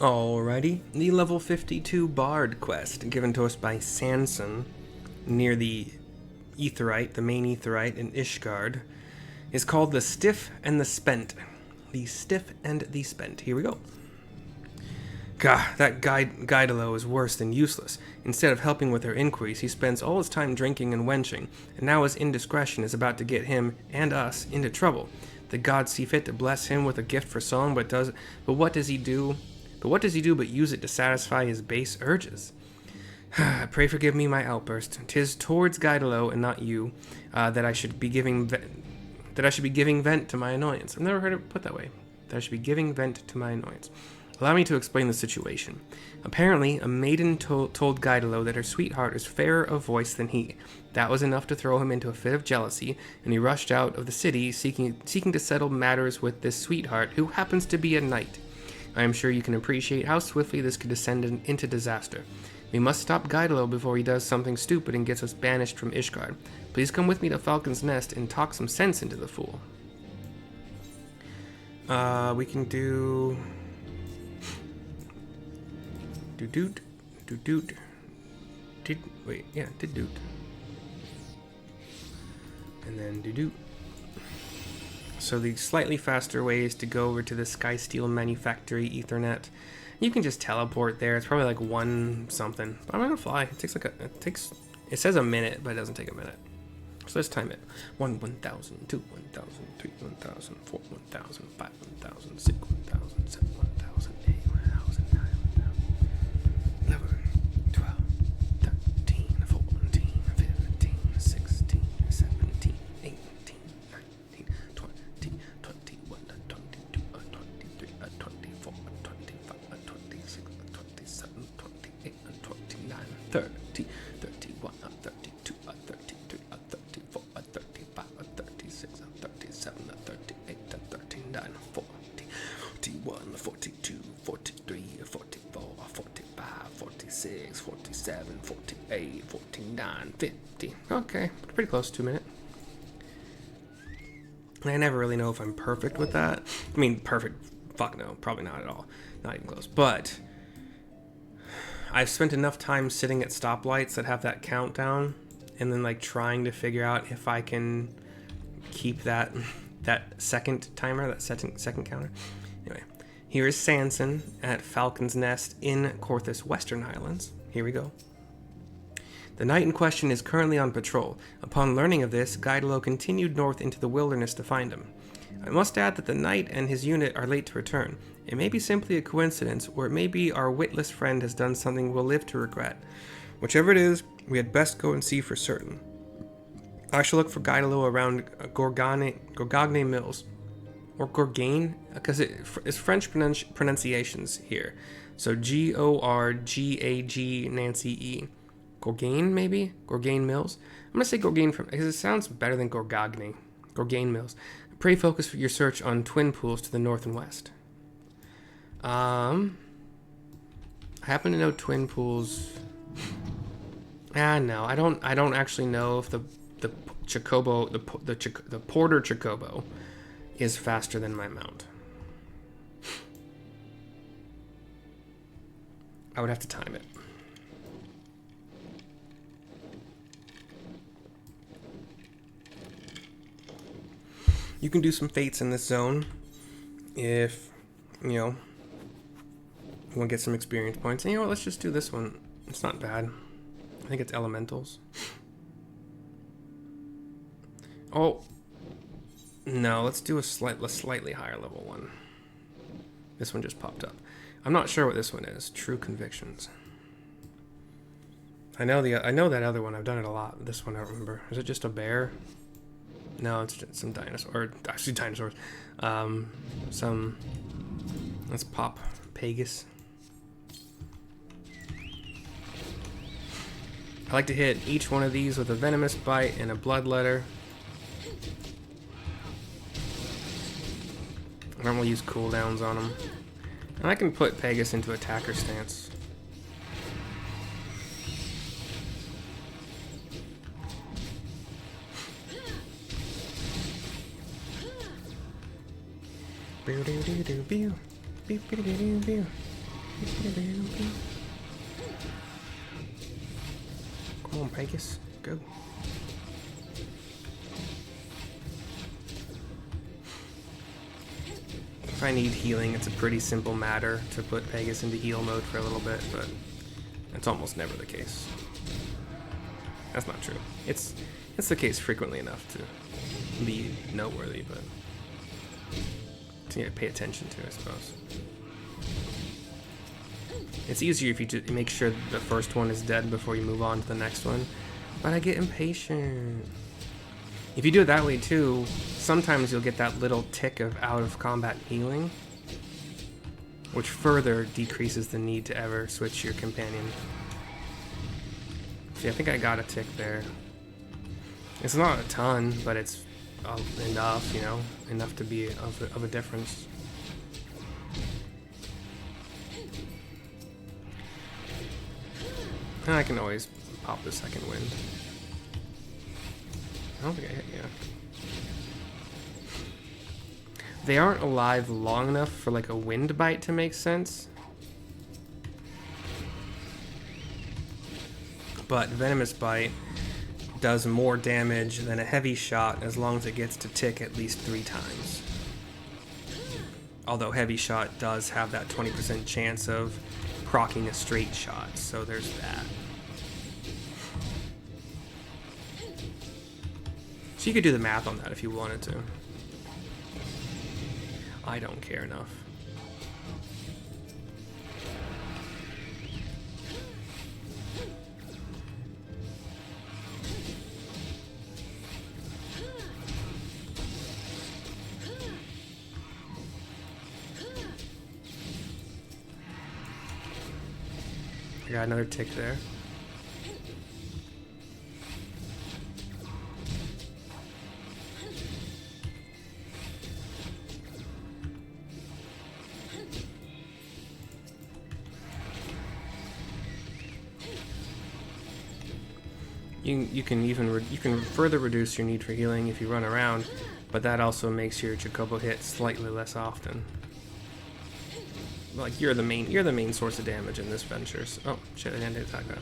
Alrighty, the level 52 Bard quest given to us by Sanson near the Aetheryte, the main Aetheryte in Ishgard, is called the Stiff and the Spent. The Stiff and the Spent. Here we go. Gah, that Guydelot is worse than useless. Instead of helping with their inquiries, he spends all his time drinking and wenching, and now his indiscretion is about to get him and us into trouble. The gods see fit to bless him with a gift for song, but what does he do? But what does he do but use it to satisfy his base urges? Pray forgive me my outburst. 'Tis towards Guydelot and not you that I should be giving vent to my annoyance. I've never heard it put that way. That I should be giving vent to my annoyance. Allow me to explain the situation. Apparently, a maiden told Guydelot that her sweetheart is fairer of voice than he. That was enough to throw him into a fit of jealousy, and he rushed out of the city seeking to settle matters with this sweetheart, who happens to be a knight. I am sure you can appreciate how swiftly this could descend into disaster. We must stop Guydelot before he does something stupid and gets us banished from Ishgard. Please come with me to Falcon's Nest and talk some sense into the fool. We can do... Do-doot. Do-doot. Wait, yeah, do-doot. And then do-doot. So the slightly faster way is to go over to the Skysteel Manufactory Ethernet. You can just teleport there. It's probably like one something. But I'm gonna fly. It says a minute, but it doesn't take a minute. So let's time it. 1, 1,000, 2, 1,000, 3, 1,000, 4, 1,000, 5, 1,000, 6, 1,000, 7, 1,000, 8, 1,000, 9, 1,000, 11, 12, 13, 14, 15, 16, 17, 18, 19, 20, 21, 22, 23, 24, 25, 26, 27, 28, 29, 30, 31, 32, 33, 34, 35, 36, 37, 38, 39, 40, 41, 42, 43, 44, 45, 46, 47, 48, 49, 50. Okay, pretty close, 2 minutes. I never really know if I'm perfect with that. I mean, perfect, fuck no, probably not at all. Not even close. But I've spent enough time sitting at stoplights that have that countdown and then like trying to figure out if I can keep that second timer, that second counter. Anyway, here is Sanson at Falcon's Nest in Korthus Western Highlands. Here we go. The knight in question is currently on patrol. Upon learning of this, Guydelot continued north into the wilderness to find him. I must add that the knight and his unit are late to return. It may be simply a coincidence, or it may be our witless friend has done something we'll live to regret. Whichever it is, we had best go and see for certain. I shall look for Guydelot around Gorgagne Mills. Or Gorgagne? Because it's French pronunciations here. So Gorgag Nancy E. Gorgagne, maybe? Gorgagne Mills? I'm going to say Gorgagne because it sounds better than Gorgagne. Gorgagne Mills. Pray focus your search on twin pools to the north and west. I happen to know twin pools. No, I don't actually know if the Chocobo, the Porter Chocobo is faster than my mount. I would have to time it. You can do some fates in this zone if, you know, you want to get some experience points. And you know what, let's just do this one. It's not bad. I think it's elementals. Oh, no, let's do a slightly higher level one. This one just popped up. I'm not sure what this one is. True Convictions. I know that other one. I've done it a lot. This one I don't remember. Is it just a bear? No, it's just some dinosaur, or actually dinosaurs. Let's pop Pegasus. I like to hit each one of these with a venomous bite and a bloodletter. I don't really use cooldowns on them. And I can put Pegasus into attacker stance. Come on, Pegasus, go. If I need healing, it's a pretty simple matter to put Pegasus into heal mode for a little bit, but it's almost never the case. That's not true. It's the case frequently enough to be noteworthy, but to pay attention to, I suppose. It's easier if you just make sure the first one is dead before you move on to the next one, but I get impatient. If you do it that way too, sometimes you'll get that little tick of out of combat healing, which further decreases the need to ever switch your companion. See, I think I got a tick there. It's not a ton, but it's enough, you know, enough to be of a difference. And I can always pop the second wind. I don't think I hit you. They aren't alive long enough for like a wind bite to make sense. But venomous bite does more damage than a heavy shot as long as it gets to tick at least 3 times. Although heavy shot does have that 20% chance of proccing a straight shot, so there's that. So you could do the math on that if you wanted to. I don't care enough. I got another tick there. You can further reduce your need for healing if you run around, but that also makes your Chocobo hit slightly less often. Like you're the main source of damage in this venture. So, oh shit! I didn't attack that.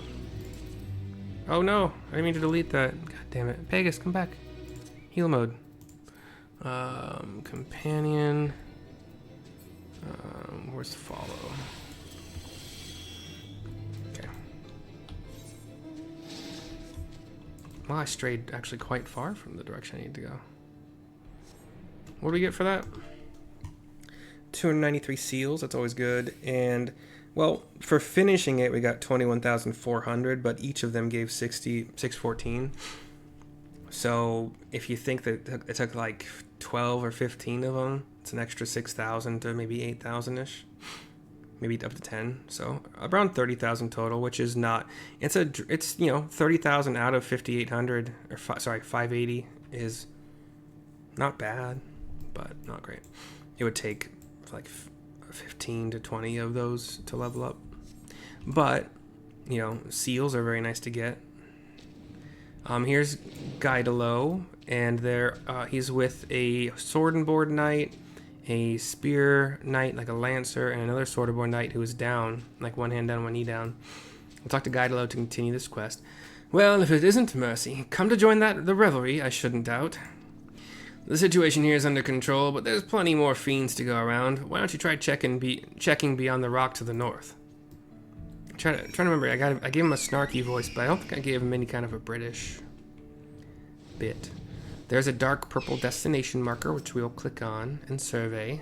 Oh no! I didn't mean to delete that. God damn it! Pegasus, come back. Heal mode. Companion. Where's the follow? Well, I strayed actually quite far from the direction I need to go. What do we get for that? 293 seals, that's always good. And, well, for finishing it, we got 21,400, but each of them gave 614. So, if you think that it took like 12 or 15 of them, it's an extra 6,000 to maybe 8,000-ish. Maybe up to 10, so around 30,000 total, which is not. It's 30,000 out of 5,800, or 580 is not bad, but not great. It would take like 15 to 20 of those to level up, but seals are very nice to get. Here's Guydelot, and he's with a sword and board knight, a spear knight, like a lancer, and another sword and board knight who is down, like one hand down, one knee down. I'll talk to Guydelot to continue this quest. Well, if it isn't mercy, come to join the revelry, I shouldn't doubt. The situation here is under control, but there's plenty more fiends to go around. Why don't you try checking beyond the rock to the north? I'm trying to remember, I gave him a snarky voice, but I don't think I gave him any kind of a British bit. There's a dark purple destination marker, which we'll click on and survey.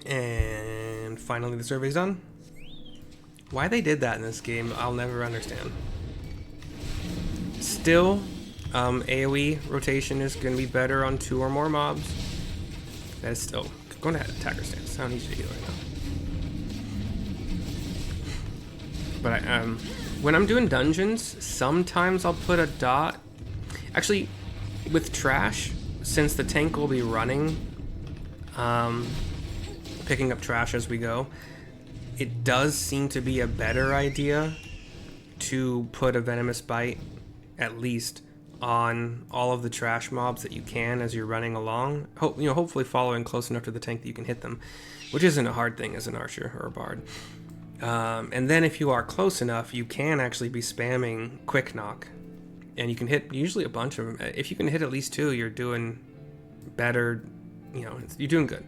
And finally the survey's done. Why they did that in this game, I'll never understand. Still, AoE rotation is going to be better on 2 or more mobs. That is still going to attacker stance. I don't need to heal right now. But when I'm doing dungeons, sometimes I'll put a dot. Actually, with trash, since the tank will be running, picking up trash as we go, it does seem to be a better idea to put a venomous bite at least on all of the trash mobs that you can as you're running along. Hopefully following close enough to the tank that you can hit them, which isn't a hard thing as an archer or a bard. And then if you are close enough, you can actually be spamming quick knock, and you can hit usually a bunch of them. If you can hit at least 2, you're doing better. You're doing good.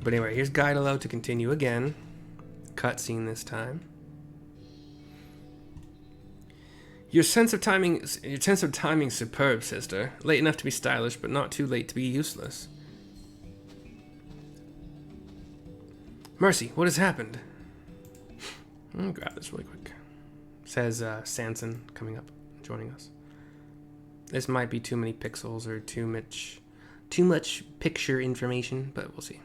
But anyway, here's Guydelot to continue again. Cutscene this time. Your sense of timing superb, sister. Late enough to be stylish, but not too late to be useless. Mercy, what has happened? I'll grab this really quick. Says Sanson coming up, joining us. This might be too many pixels or too much picture information, but we'll see.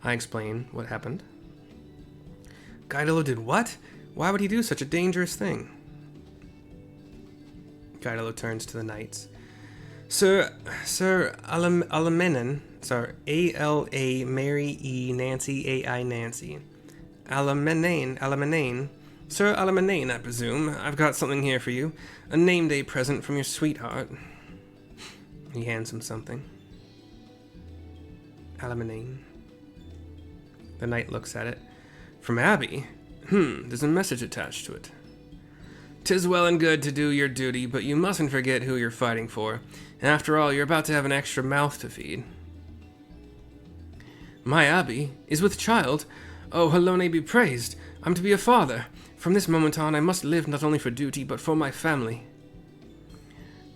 I explain what happened. Guydelot did what? Why would he do such a dangerous thing? Guydelot turns to the knights. Sir Alamenan, A-L-A Mary E Nancy A-I Nancy. Alamenane. Sir Alamenane, I presume. I've got something here for you. A name day present from your sweetheart. He hands him something. Alamenane. The knight looks at it. From Abby? There's a message attached to it. 'Tis well and good to do your duty, but you mustn't forget who you're fighting for. After all, you're about to have an extra mouth to feed. My Abby is with child. Oh, Helone be praised. I'm to be a father. From this moment on, I must live not only for duty, but for my family.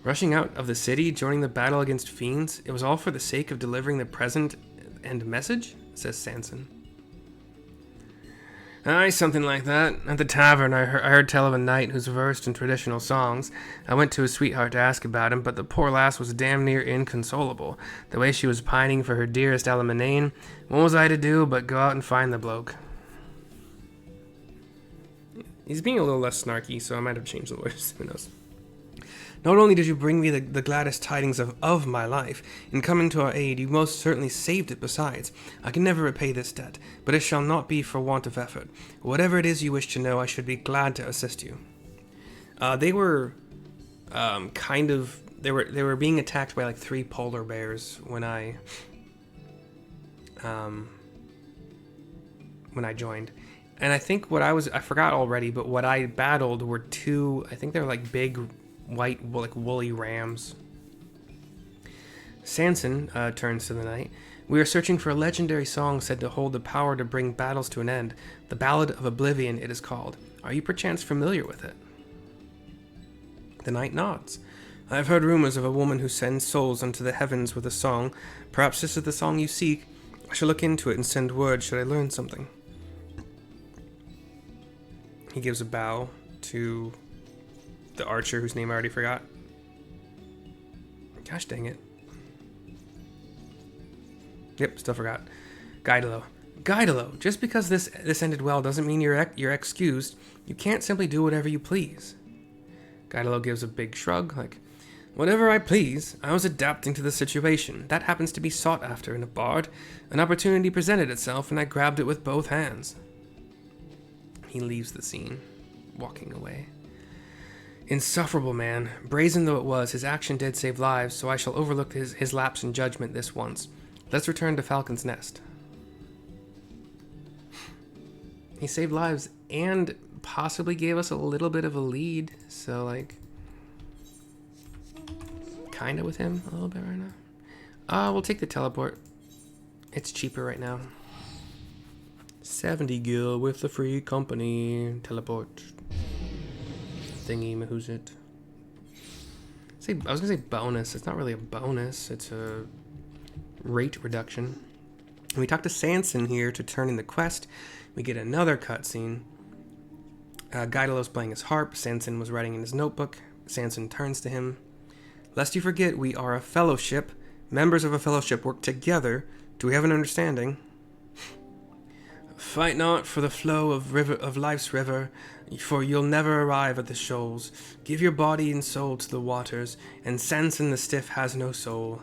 Rushing out of the city, joining the battle against fiends, it was all for the sake of delivering the present and message? Says Sanson. Aye, something like that. At the tavern, I heard tell of a knight who's versed in traditional songs. I went to his sweetheart to ask about him, but the poor lass was damn near inconsolable. The way she was pining for her dearest Alamenane, what was I to do but go out and find the bloke? He's being a little less snarky, so I might have changed the words. Who knows? Not only did you bring me the gladdest tidings of my life, in coming to our aid, you most certainly saved it besides. I can never repay this debt, but it shall not be for want of effort. Whatever it is you wish to know, I should be glad to assist you. They were they were being attacked by like 3 polar bears when I joined. And I think I forgot already, but what I battled were 2, I think they're like big white, like woolly rams. Sanson turns to the knight. We are searching for a legendary song said to hold the power to bring battles to an end. The Ballad of Oblivion, it is called. Are you perchance familiar with it? The knight nods. I have heard rumors of a woman who sends souls unto the heavens with a song. Perhaps this is the song you seek. I shall look into it and send word should I learn something. He gives a bow to the archer whose name I already forgot. Gosh dang it. Yep, still forgot. Guydelot, just because this ended well doesn't mean you're excused. You can't simply do whatever you please. Guydelot gives a big shrug, like, whatever I please. I was adapting to the situation. That happens to be sought after in a bard. An opportunity presented itself, and I grabbed it with both hands. He leaves the scene, walking away. Insufferable man. Brazen though it was, his action did save lives, so I shall overlook his lapse in judgment this once. Let's return to Falcon's Nest. He saved lives and possibly gave us a little bit of a lead, so like, kinda with him a little bit right now. We'll take the teleport. It's cheaper right now. 70 gil with the free company. Teleport. Thingy who's it? I was gonna say bonus. It's not really a bonus. It's a rate reduction. And we talk to Sanson here to turn in the quest. We get another cutscene. Guydelot's playing his harp. Sanson was writing in his notebook. Sanson turns to him. Lest you forget, we are a fellowship. Members of a fellowship work together. Do we have an understanding? Fight not for the flow of life's river, for you'll never arrive at the shoals. Give your body and soul to the waters, and Sanson the Stiff has no soul.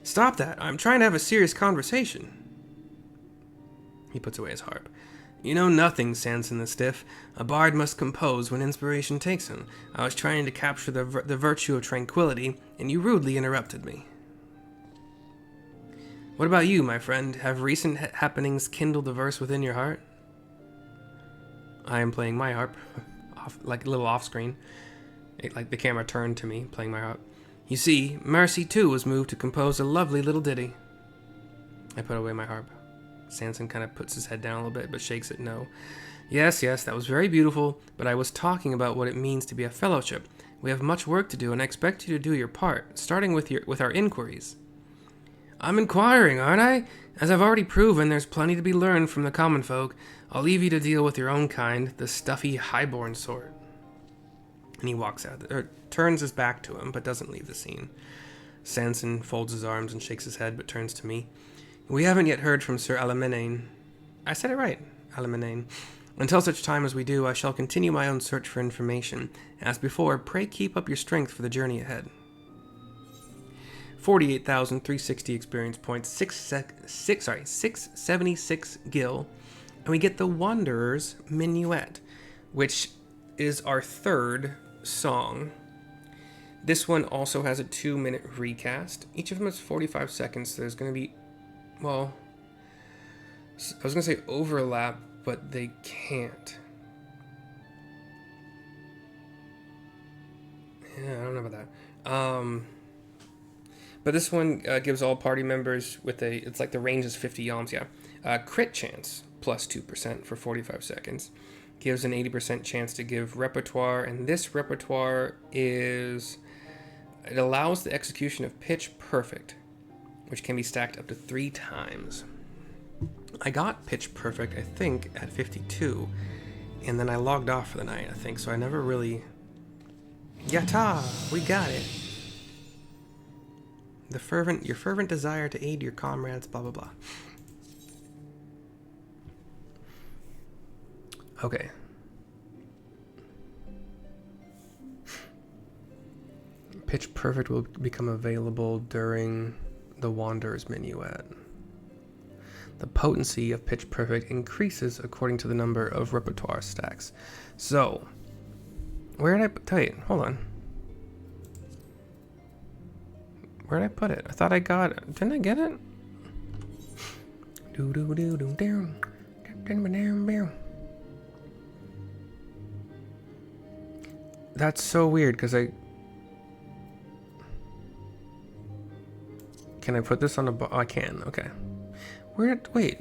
Stop that! I'm trying to have a serious conversation. He puts away his harp. You know nothing, Sanson the Stiff. A bard must compose when inspiration takes him. I was trying to capture the virtue of tranquility, and you rudely interrupted me. What about you, my friend? Have recent happenings kindled the verse within your heart? I am playing my harp, like a little off-screen. Like the camera turned to me, playing my harp. You see, Mercy too was moved to compose a lovely little ditty. I put away my harp. Sanson kind of puts his head down a little bit, but shakes it no. Yes, that was very beautiful, but I was talking about what it means to be a fellowship. We have much work to do, and I expect you to do your part, starting with our inquiries. I'm inquiring, aren't I? As I've already proven, there's plenty to be learned from the common folk. I'll leave you to deal with your own kind, the stuffy, highborn sort. And he walks out, or turns his back to him, but doesn't leave the scene. Sanson folds his arms and shakes his head, but turns to me. We haven't yet heard from Sir Alaminane. I said it right, Alaminane. Until such time as we do, I shall continue my own search for information. As before, pray keep up your strength for the journey ahead. 48,360 experience points, 676 gil, and we get the Wanderer's Minuet, which is our third song. This one also has a 2-minute recast. Each of them is 45 seconds, so there's going to be, well, I was going to say overlap, but they can't. Yeah, I don't know about that. But this one gives all party members it's like the range is 50 yalms, yeah. Crit chance, plus 2% for 45 seconds. Gives an 80% chance to give repertoire, and this repertoire it allows the execution of Pitch Perfect, which can be stacked up to 3 times. I got Pitch Perfect, I think, at 52, and then I logged off for the night, I think, so I never really... Yatta! We got it! Your fervent desire to aid your comrades, blah, blah, blah. Okay. Pitch Perfect will become available during the Wanderer's Minuet. The potency of Pitch Perfect increases according to the number of repertoire stacks. So, where did wait, hold on. Where did I put it? I thought I got it. Didn't I get it? That's so weird because can I put this on a bar? Oh, I can. Okay. Wait.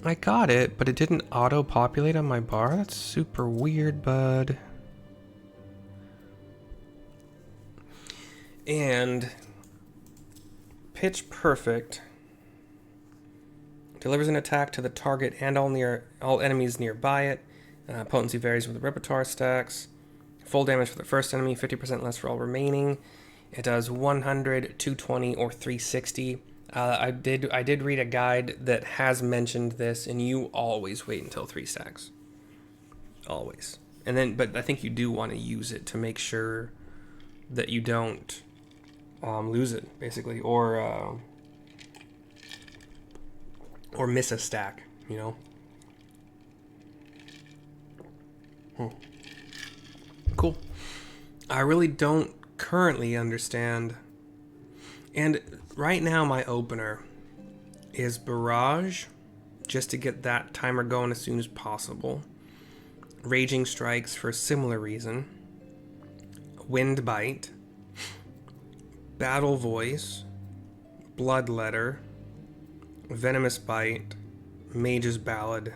I got it, but it didn't auto-populate on my bar? That's super weird, bud. And Pitch Perfect delivers an attack to the target and all enemies nearby it. Potency varies with the repertoire stacks. Full damage for the first enemy, 50% less for all remaining. It does 100, 220, or 360. I did read a guide that has mentioned this, and you always wait until 3 stacks. Always. But I think you do want to use it to make sure that you don't lose it, basically, or miss a stack, you know? Cool. I really don't currently understand. And right now my opener is Barrage, just to get that timer going as soon as possible. Raging Strikes for a similar reason. Wind Bite. Battle Voice. Bloodletter. Venomous Bite. Mage's Ballad.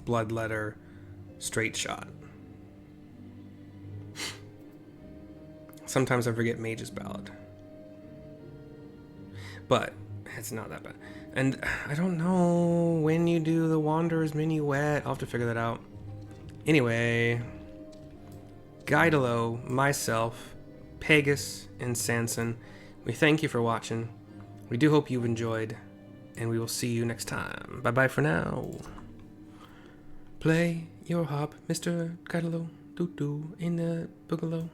Bloodletter. Straight Shot. Sometimes I forget Mage's Ballad. But it's not that bad. And I don't know when you do the Wanderer's Minuet. I'll have to figure that out. Anyway, Guydelot, myself, Pegasus, and Sanson, we thank you for watching. We do hope you've enjoyed, and we will see you next time. Bye-bye for now. Play your harp, Mr. Guydelot, doo-doo, in the boogaloo.